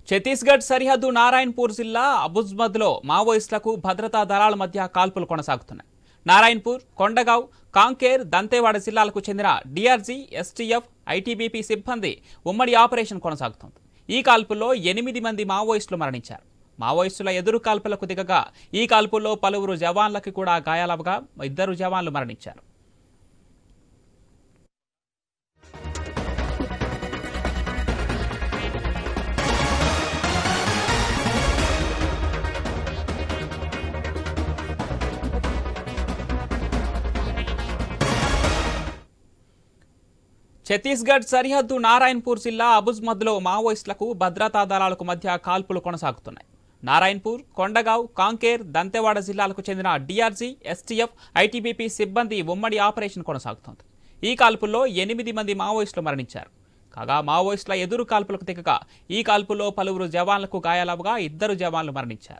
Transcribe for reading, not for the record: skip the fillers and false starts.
ఛత్తీస్గఢ్ సరిహద్దు నారాయణపూర్ జిల్లా అబుజ్మద్లో మావోయిస్టులకు భద్రతా దళాల మధ్య కాల్పులు కొనసాగుతున్నాయి. నారాయణపూర్, కొండగావ్, కాంకేర్, దంతేవాడ జిల్లాలకు చెందిన డిఆర్జీ, ఎస్టీఎఫ్, ఐటీబీపీ సిబ్బంది ఉమ్మడి ఆపరేషన్ కొనసాగుతోంది. ఈ కాల్పుల్లో 8 మంది మావోయిస్టులు మరణించారు. మావోయిస్టుల ఎదురు కాల్పులకు దిగగా ఈ కాల్పుల్లో పలువురు జవాన్లకు కూడా గాయాలవగా 2 జవాన్లు మరణించారు. ఛత్తీస్గఢ్ సరిహద్దు నారాయణపూర్ జిల్లా అబుజ్మద్లో మావోయిస్టులకు భద్రతా దళాలకు మధ్య కాల్పులు కొనసాగుతున్నాయి. నారాయణపూర్, కొండగావ్, కాంకేర్, దంతేవాడ జిల్లాలకు చెందిన డిఆర్జీ, ఎస్టీఎఫ్, ఐటీబీపీ సిబ్బంది ఉమ్మడి ఆపరేషన్ కొనసాగుతోంది. ఈ కాల్పుల్లో 8 మంది మావోయిస్టులు మరణించారు. కాగా మావోయిస్టుల ఎదురు కాల్పులకు దిగగా ఈ కాల్పుల్లో పలువురు జవాన్లకు గాయాలవగా 2 జవాన్లు మరణించారు.